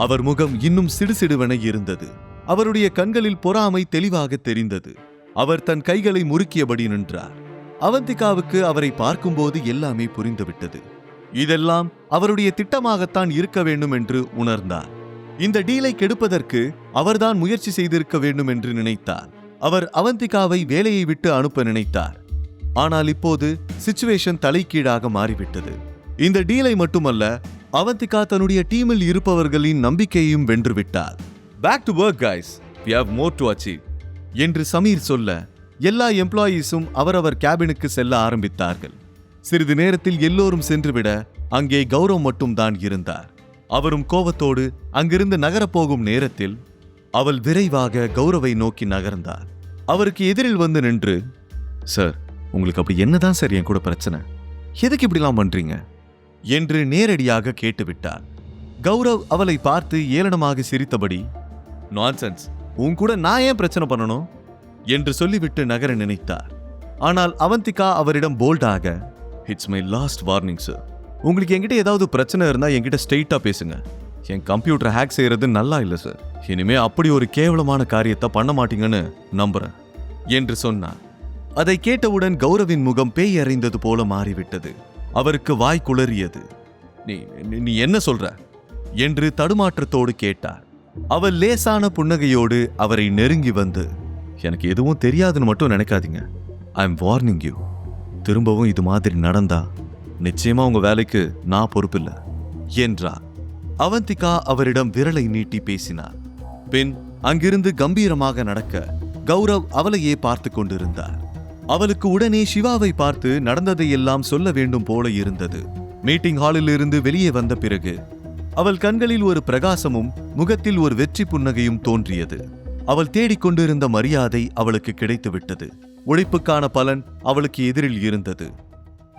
அவர் முகம் இன்னும் சிடுசிடுவென இருந்தது. அவருடைய கண்களில் பொறாமை தெளிவாக தெரிந்தது. அவர் தன் கைகளை முறுக்கியபடி நின்றார். அவந்திகாவுக்கு அவரை பார்க்கும்போது எல்லாமே புரிந்துவிட்டது. இதெல்லாம் அவருடைய திட்டமாகத்தான் இருக்க வேண்டும் என்று உணர்ந்தார். இந்த டீலை கெடுப்பதற்கு அவர்தான் முயற்சி செய்திருக்க வேண்டும் என்று நினைத்தார். அவர் அவந்திகாவை வேலையை விட்டு அனுப்ப நினைத்தார். ஆனால் இப்போது சிச்சுவேஷன் தலைகீழாக மாறிவிட்டது. இந்த டீலை மட்டுமல்ல, அவந்திகா தன்னுடைய டீமில் இருப்பவர்களின் நம்பிக்கையையும் வென்றுவிட்டார். Back to work guys, we have more to achieve என்று சமீர் சொல்ல எல்லா எம்ப்ளாயீஸும் அவரவர் கேபினுக்கு செல்ல ஆரம்பித்தார்கள். சிறிது நேரத்தில் எல்லோரும் சென்றுவிட அங்கே கௌரவ் மட்டும் தான் இருந்தார். அவரும் கோபத்தோடு அங்கிருந்து நகரப்போகும் நேரத்தில் அவள் விரைவாக கௌரவை நோக்கி நகர்ந்தார். அவருக்கு எதிரில் வந்து நின்று, சார், உங்களுக்கு அப்படி என்னதான் சார் என் கூட பிரச்சனை? எதுக்கு இப்படிலாம் பண்றீங்க என்று நேரடியாக கேட்டுவிட்டார். கௌரவ் அவளை பார்த்து ஏளனமாக சிரித்தபடி, நான்சென்ஸ், உன் கூட நான் ஏன் பிரச்சனை பண்ணணும் என்று சொல்லிவிட்டு நகர நினைத்தார். ஆனால் அவந்திகா அவரிடம் போல்டாக, it's my last warning sir, உங்களுக்கு என்கிட்ட ஏதாவது பிரச்சனை இருந்தா என்கிட்ட ஸ்ட்ரெயிட்டா பேசுங்க. என் கம்ப்யூட்டர் ஹேக் செய்யறது நல்லா இல்லை சார். இனிமே அப்படி ஒரு கேவலமான காரியத்தை பண்ண மாட்டீங்கன்னு நம்புறேன் என்று சொன்னார். அதை கேட்டவுடன் கௌரவின் முகம் பேய் அறிந்தது போல மாறிவிட்டது. அவருக்கு வாய் குளறியது. நீ என்ன சொல்ற என்று தடுமாற்றத்தோடு கேட்டார். அவள் லேசான புன்னகையோடு அவரை நெருங்கி வந்து, எனக்கு எதுவும் தெரியாதுன்னு மட்டும் நினைக்காதீங்க. I am warning you. திரும்பவும் இது மாதிரி நடந்தா நிச்சயமா உங்க வேலைக்கு நான் பொறுப்பில்லை என்றார். அவந்திகா அவரிடம் விரலை நீட்டி பேசினார். பின் அங்கிருந்து கம்பீரமாக நடக்க கௌரவ் அவளையே பார்த்து கொண்டிருந்தார். அவளுக்கு உடனே சிவாவை பார்த்து நடந்ததையெல்லாம் சொல்ல வேண்டும் போல இருந்தது. மீட்டிங் ஹாலில் இருந்து வெளியே வந்த பிறகு அவள் கண்களில் ஒரு பிரகாசமும் முகத்தில் ஒரு வெற்றி புன்னகையும் தோன்றியது. அவள் தேடிக்கொண்டிருந்த மரியாதை அவளுக்கு கிடைத்துவிட்டது. உழைப்புக்கான பலன் அவளுக்கு எதிரில் இருந்தது.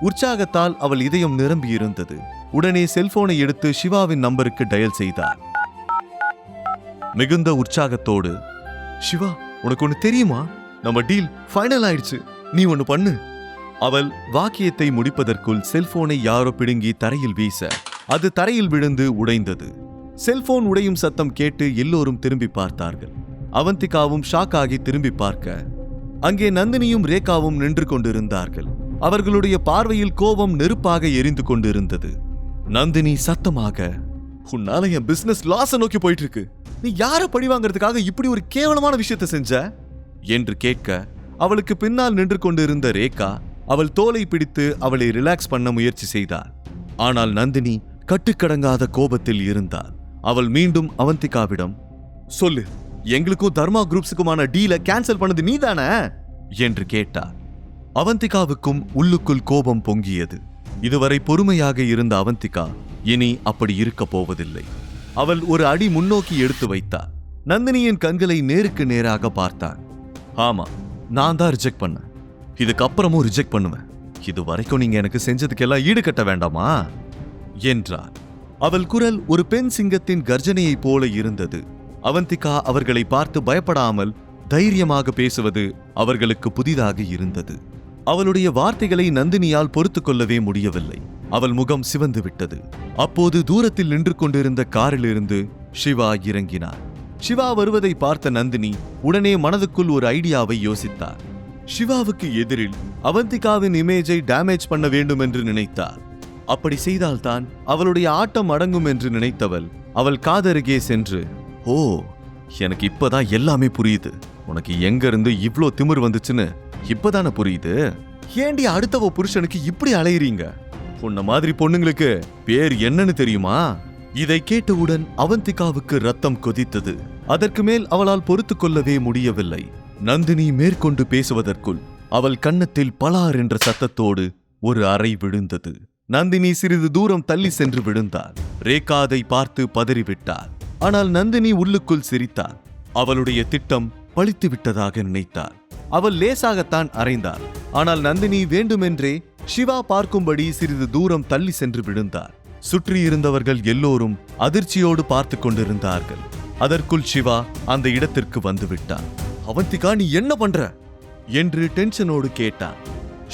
உற்சாகத்தால் அவள் இதயம் நிரம்பி இருந்தது. உடனே செல்போனை எடுத்து சிவாவின் நம்பருக்கு டயல் செய்தார். மிகுந்த உற்சாகத்தோடு, சிவா, உனக்கு ஒண்ணு தெரியுமா? நம்ம டீல் ஃபைனல் ஆயிடுச்சு, நீ ஒண்ணு பண்ணு. அவள் வாக்கியத்தை முடிப்பதற்குள் செல்போனை யாரோ பிடுங்கி தரையில் வீச அது தரையில் விழுந்து உடைந்தது. செல்போன் உடையும் சத்தம் கேட்டு எல்லோரும் திரும்பி பார்த்தார்கள். அவந்திகாவும் ஷாக் ஆகி திரும்பி பார்க்க அங்கே நந்தினியும் ரேகாவும் நின்று கொண்டிருந்தார்கள். அவர்களுடைய பார்வையில் கோபம் நெருப்பாக எரிந்து கொண்டிருந்தது. நந்தினி சத்தமாக, உன்னால என் பிசினஸ் லாஸ நோக்கி போயிட்டு இருக்கு. நீ யார பழி வாங்கறதுக்காக இப்படி ஒரு கேவலமான விஷயத்தை செஞ்ச என்று கேட்க, அவளுக்கு பின்னால் நின்று கொண்டிருந்த ரேகா அவள் தோலை பிடித்து அவளை ரிலாக்ஸ் பண்ண முயற்சி செய்தாள். ஆனால் நந்தினி கட்டுக்கடங்காத கோபத்தில் இருந்தாள். அவள் மீண்டும் அவந்திகாவிடம், சொல்லு, எங்களுக்கும் தர்மா குரூப்ஸுக்குமான டீலை கேன்சல் பண்ணது நீதானே என்று கேட்டார். அவந்திகாவுக்கும் உள்ளுக்குள் கோபம் பொங்கியது. இதுவரை பொறுமையாக இருந்த அவந்திகா இனி அப்படி இருக்க போவதில்லை. அவள் ஒரு அடி முன்னோக்கி எடுத்து வைத்தார். நந்தினியின் கண்களை நேருக்கு நேராக பார்த்தார். ஆமா, நான் தான் ரிஜெக்ட் பண்ணேன், இதுக்கப்புறமும் ரிஜெக்ட் பண்ணுவேன். இது வரைக்கும் நீங்க எனக்கு செஞ்சதுக்கெல்லாம் ஈடுகட்ட வேண்டாமா என்றார். அவள் குரல் ஒரு பெண் சிங்கத்தின் கர்ஜனையைப் போல இருந்தது. அவந்திகா அவர்களை பார்த்து பயப்படாமல் தைரியமாக பேசுவது அவர்களுக்கு புதிதாக இருந்தது. அவளுடைய வார்த்தைகளை நந்தினியால் பொறுத்து கொள்ளவே முடியவில்லை. அவள் முகம் சிவந்து விட்டது. அப்போது தூரத்தில் நின்று கொண்டிருந்த காரிலிருந்து சிவா இறங்கினார். சிவா வருவதை பார்த்த நந்தினி உடனே மனதுக்குள் ஒரு ஐடியாவை யோசித்தார். சிவாவுக்கு எதிரில் அவந்திகாவின் இமேஜை டேமேஜ் பண்ண வேண்டும் என்று நினைத்தார். அப்படி செய்தால்தான் அவளுடைய ஆட்டம் அடங்கும் என்று நினைத்தவள் அவள் காதருகே சென்று, ஓ, எனக்கு இப்பதான் எல்லாமே புரியுது. உனக்கு எங்க இருந்து இவ்ளோ திமிர் வந்துச்சுன்னு இப்பதானே புரியுது. ஏண்டி அடுத்தவ புருஷனுக்கு இப்படி அலையறீங்க? உன்ன மாதிரி பொண்ணுங்களுக்கு பேர் என்னன்னு தெரியுமா? இதை கேட்டவுடன் அவந்திகாவுக்கு ரத்தம் கொதித்தது. அதற்கு மேல் அவளால் பொறுத்து கொள்ளவே முடியவில்லை. நந்தினி மேற்கொண்டு பேசுவதற்குள் அவள் கன்னத்தில் பலார் என்ற சத்தத்தோடு ஒரு அறை விழுந்தது. நந்தினி சிறிது தூரம் தள்ளி சென்று விழுந்தாள். ரேகா அதை பார்த்து பதறிவிட்டாள். ஆனால் நந்தினி உள்ளுக்குள் சிரித்தாள். அவளுடைய திட்டம் பழித்து விட்டதாக நினைத்தாள். அவள் லேசாகத்தான் அறைந்தாள். ஆனால் நந்தினி வேண்டுமென்றே சிவா பார்க்கும்படி சிறிது தூரம் தள்ளி சென்று விழுந்தார். சுற்றியிருந்தவர்கள் எல்லோரும் அதிர்ச்சியோடு பார்த்து கொண்டிருந்தார்கள். அதற்குள் சிவா அந்த இடத்திற்கு வந்துவிட்டான். அவந்திகா, நீ என்ன பண்ற என்று டென்ஷனோடு கேட்டான்.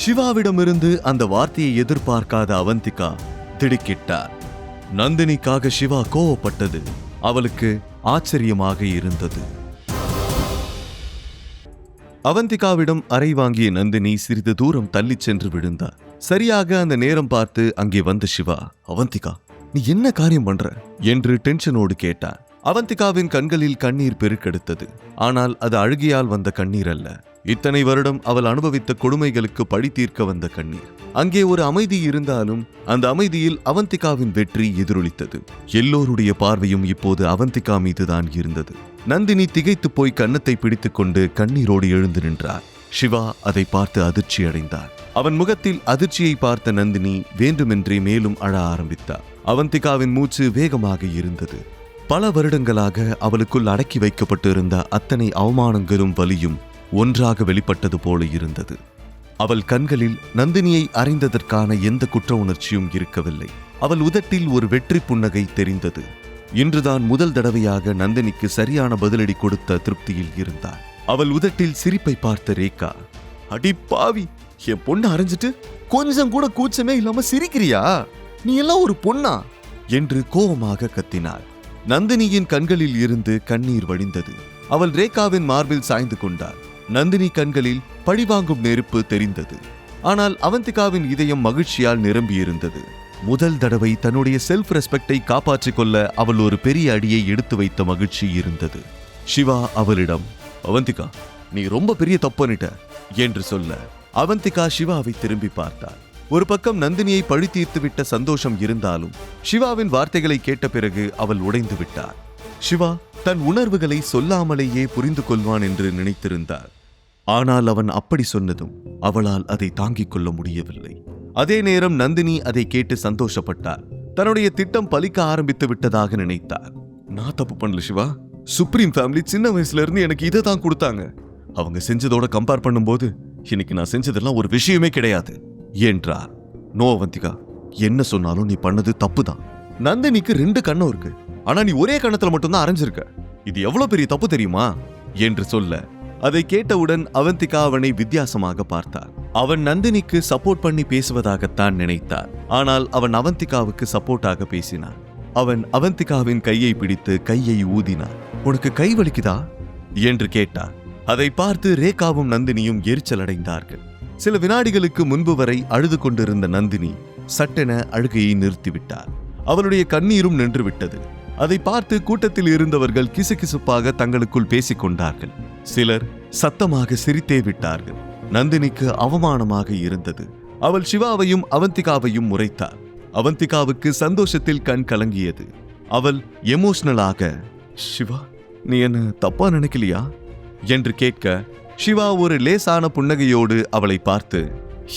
சிவாவிடமிருந்து அந்த வார்த்தையை எதிர்பார்க்காத அவந்திகா திடுக்கிட்டார். நந்தினிக்காக சிவா கோவப்பட்டது. அவளுக்கு ஆச்சரியமாக இருந்தது. அவந்திகாவிடம் அறை வாங்கிய நந்தினி சிறிது தூரம் தள்ளிச் சென்று விழுந்தார். சரியாக அந்த நேரம் பார்த்து அங்கே வந்த சிவா, அவந்திகா, நீ என்ன காரியம் பண்ற என்று டென்ஷனோடு கேட்டார். அவந்திகாவின் கண்களில் கண்ணீர் பெருக்கெடுத்தது. ஆனால் அது அழுகியால் வந்த கண்ணீர் அல்ல. இத்தனை வருடம் அவள் அனுபவித்த கொடுமைகளுக்கு பழி தீர்க்க வந்த கண்ணீர். அங்கே ஒரு அமைதி இருந்தாலும் அந்த அமைதியில் அவந்திகாவின் வெற்றி எதிரொலித்தது. எல்லோருடைய பார்வையும் இப்போது அவந்திகா மீதுதான் இருந்தது. நந்தினி திகைத்து போய் கன்னத்தை பிடித்துக் கொண்டு கண்ணீரோடு எழுந்து நின்றார். சிவா அதை பார்த்து அதிர்ச்சி அடைந்தார். அவன் முகத்தில் அதிர்ச்சியை பார்த்த நந்தினி வேண்டுமென்றே மேலும் அழ ஆரம்பித்தார். அவந்திகாவின் மூச்சு வேகமாக இருந்தது. பல வருடங்களாக அவளுக்குள் அடக்கி வைக்கப்பட்டிருந்த அத்தனை அவமானங்களும் வலியும் ஒன்றாக வெளிப்பட்டது போல இருந்தது. அவள் கண்களில் நந்தினியை அறிந்ததற்கான எந்த குற்ற உணர்ச்சியும் இருக்கவில்லை. அவள் உதட்டில் ஒரு வெற்றி புன்னகை தெரிந்தது. இன்றுதான் முதல் தடவையாக நந்தினிக்கு சரியான பதிலடி கொடுத்த திருப்தியில் இருந்தார். அவள் உதட்டில் சிரிப்பை பார்த்த ரேகா, அடி பாவி, என் பொண்ணு அரைஞ்சிட்டு கொஞ்சம் கூட கூச்சமே இல்லாம சிரிக்கிறியா? நீ எல்லாம் ஒரு பொண்ணா என்று கோபமாக கத்தினாள். நந்தினியின் கண்களில் இருந்து கண்ணீர் வடிந்தது. அவள் ரேகாவின் மார்பில் சாய்ந்து கொண்டாள். நந்தினி கண்களில் பழிவாங்கும் நெருப்பு தெரிந்தது. ஆனால் அவந்திகாவின் இதயம் மகிழ்ச்சியால் நிரம்பியிருந்தது. முதல் தடவை தன்னுடைய செல்ஃப் ரெஸ்பெக்டை காப்பாற்றிக் கொள்ள அவள் ஒரு பெரிய அடியை எடுத்து வைத்த மகிழ்ச்சி இருந்தது. சிவா அவளிடம், அவந்திகா, நீ ரொம்ப பெரிய தப்பு பண்ணிட்ட என்று சொல்ல அவந்திகா சிவாவை திரும்பி பார்த்தாள். ஒரு பக்கம் நந்தினியை பழி தீர்த்து விட்ட சந்தோஷம் இருந்தாலும் சிவாவின் வார்த்தைகளை கேட்ட பிறகு அவள் உடைந்து விட்டார். சிவா தன் உணர்வுகளை சொல்லாமலேயே புரிந்து கொள்வான் என்று நினைத்திருந்தார். ஆனால் அவன் அப்படி சொன்னதும் அவளால் அதை தாங்கிக் கொள்ள முடியவில்லை. அதே நேரம் நந்தினி அதை கேட்டு சந்தோஷப்பட்டார். தன்னுடைய திட்டம் பலிக்க ஆரம்பித்து விட்டதாக நினைத்தார். நான் தப்பு பண்ணல சிவா. சுப்ரீம் ஃபேமிலி சின்ன வயசுல இருந்து எனக்கு இதை தான் கொடுத்தாங்க. அவங்க செஞ்சதோட கம்பேர் பண்ணும்போது இன்னைக்கு நான் செஞ்சதெல்லாம் ஒரு விஷயமே கிடையாது என்றார். நோ அவந்திகா, என்ன சொன்னாலும் நீ பண்ணது தப்புதான். நந்தினிக்கு 2 கண்ணும் இருக்கு, ஆனா நீ ஒரே கண்ணத்துல மட்டும்தான் அரைஞ்சிருக்க. இது எவ்வளவு பெரிய தப்பு தெரியுமா என்று சொல்ல அதை கேட்டவுடன் அவந்திகா அவனை வித்தியாசமாக பார்த்தார். அவன் நந்தினிக்கு சப்போர்ட் பண்ணி பேசுவதாகத்தான் நினைத்தார். ஆனால் அவன் அவந்திகாவுக்கு சப்போர்ட்டாக பேசினான். அவன் அவந்திகாவின் கையை பிடித்து கையை ஊதினான். உனக்கு கை வலிக்குதா என்று கேட்டார். அதை பார்த்து ரேகாவும் நந்தினியும் எரிச்சல் அடைந்தார்கள். சில வினாடிகளுக்கு முன்பு வரை அழுது கொண்டிருந்த நந்தினி சட்டென அழுகையை நிறுத்திவிட்டார். அவளுடைய கண்ணீரும் நின்று விட்டது. அதை பார்த்து கூட்டத்தில் இருந்தவர்கள் கிசுகிசுப்பாக தங்களுக்குள் பேசிக் கொண்டார்கள். சிலர் சத்தமாக சிரித்தே விட்டார்கள். நந்தினிக்கு அவமானமாக இருந்தது. அவள் சிவாவையும் அவந்திகாவையும் முறைத்தாள். அவந்திகாவுக்கு சந்தோஷத்தில் கண் கலங்கியது. அவள் எமோஷனலாக, சிவா, நீ என்ன தப்பா நினைக்கலையா என்று கேட்க, சிவா ஒரு லேசான புன்னகையோடு அவளை பார்த்து,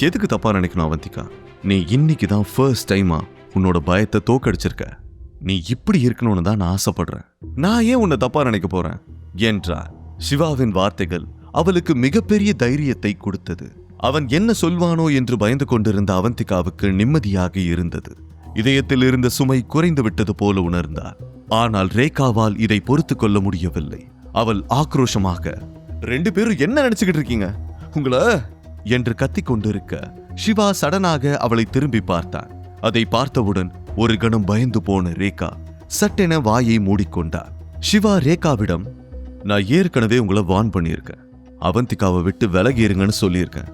எதுக்கு தப்பா நினைக்கணும் அவந்திகா? நீ இன்னைக்கு தான் ஃபர்ஸ்ட் டைமா உன்னோட பயத்தை தோக்கடிச்சிருக்க. நீ இப்படி இருக்கணும்னு தான் நான் ஆசைப்படுறேன். நான் ஏன் உன்னை தப்பா நினைக்க போறேன் என்றார். சிவாவின் வார்த்தைகள் அவளுக்கு மிகப்பெரிய தைரியத்தை கொடுத்தது. அவன் என்ன சொல்வானோ என்று பயந்து கொண்டிருந்த அவந்திகாவுக்கு நிம்மதியாக இருந்தது. இதயத்தில் இருந்த சுமை குறைந்து விட்டது போல உணர்ந்தார். ஆனால் ரேகாவால் இதை பொறுத்து கொள்ள முடியவில்லை. அவள் ஆக்ரோஷமாக, 2 பேரும் என்ன நினைச்சுக்கிட்டு இருக்கீங்க உங்கள என்று கத்திக் கொண்டிருக்க, சிவா சடனாக அவளை திரும்பி பார்த்தான். அதை பார்த்தவுடன் ஒரு கணம் பயந்து போன ரேகா சட்டென வாயை மூடிக்கொண்டார். சிவா ரேகாவிடம், நான் ஏற்கனவே உங்களை வார்ன் பண்ணியிருக்கேன். அவந்திகாவை விட்டு விலகி இருங்கன்னு சொல்லியிருக்கேன்.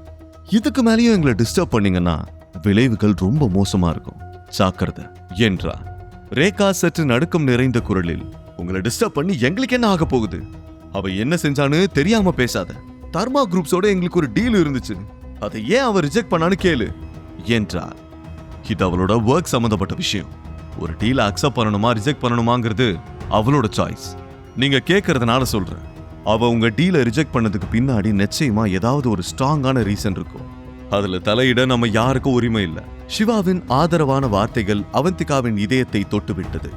இதுக்கு மேலேயும் எங்களை டிஸ்டர்ப் பண்ணீங்கன்னா விளைவுகள் ரொம்ப மோசமா இருக்கும், ஜாக்கிரதை என்றார். ரேகா சற்று நடுக்கம் நிறைந்த குரலில், உங்களை டிஸ்டர்ப் பண்ணி எங்களுக்கு என்ன ஆக போகுது? அவ என்ன செஞ்சான்னு தெரியாம பேசாத. தர்மா குரூப்ஸோட எங்களுக்கு ஒரு டீல் இருந்துச்சு, அதை ஏன் அவ ரிஜெக்ட் பண்ணான்னு கேளு என்றார். இது அவளோட ஒர்க் சம்பந்தப்பட்ட விஷயம். ஒரு டீலை அக்செப்ட் பண்ணணுமா ரிஜெக்ட் பண்ணணுமாங்கிறது அவளோட சாய்ஸ். நீங்க கேட்கறதுனால சொல்றேன். அவ உங்க டீலை ரிஜெக்ட் பண்ணதுக்கு பின்னாடி நிச்சயமா ஏதாவது ஒரு ஸ்ட்ராங்கான ரீசன் இருக்கும். அதுல தலையிட நம்ம யாருக்கும் உரிமை இல்லை. சிவாவின் ஆதரவான வார்த்தைகள் அவந்திகாவின் இதயத்தை தொட்டுவிட்டது.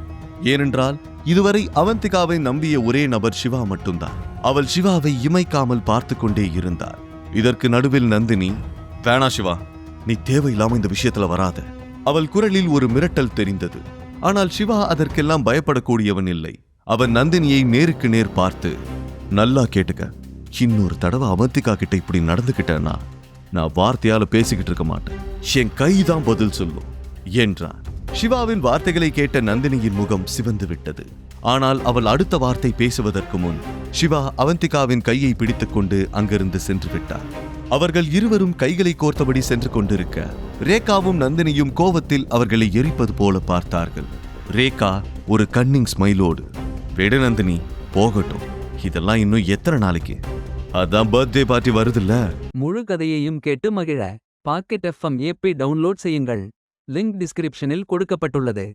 ஏனென்றால் இதுவரை அவந்திகாவை நம்பிய ஒரே நபர் சிவா மட்டும்தான். அவள் சிவாவை இமைக்காமல் பார்த்து கொண்டே இருந்தார். இதற்கு நடுவில் நந்தினி, வேணா சிவா, நீ தேவையில்லாம இந்த விஷயத்துல வராத. அவள் குரலில் ஒரு மிரட்டல் தெரிந்தது. ஆனால் சிவா அதற்கெல்லாம் பயப்படக்கூடியவன் இல்லை. அவன் நந்தினியை நேருக்கு நேர் பார்த்து, நல்லா கேட்டுக்க, இன்னொரு தடவை அவந்திகா கிட்ட இப்படி நடந்துகிட்டேன்னா நான் வார்த்தையால பேசிக்கிட்டு இருக்க மாட்டேன். என் கைதான் பதில் சொல்லும் என்றான். சிவாவின் வார்த்தைகளை கேட்ட நந்தினியின் முகம் சிவந்து விட்டது. ஆனால் அவள் அடுத்த வார்த்தை பேசுவதற்கு முன் சிவா அவந்திகாவின் கையை பிடித்துக்கொண்டு அங்கிருந்து சென்று விட்டார். அவர்கள் இருவரும் கைகளை கோர்த்தபடி சென்று கொண்டிருக்க ரேகாவும் நந்தினியும் கோவத்தில் அவர்களை எரிப்பது போல பார்த்தார்கள். ரேகா ஒரு கன்னிங் ஸ்மைலோடு, விடு நந்தினி, போகட்டும், இதெல்லாம் இன்னும் எத்தனை நாளைக்கு, அதான் பர்த்டே பார்ட்டி வருதுல்ல. முழு கதையையும் கேட்டு மகிழ பாக்கெட் FM ஆப்பை டவுன்லோட் செய்யுங்கள். லிங்க் டிஸ்கிரிப்ஷனில் கொடுக்கப்பட்டுள்ளது.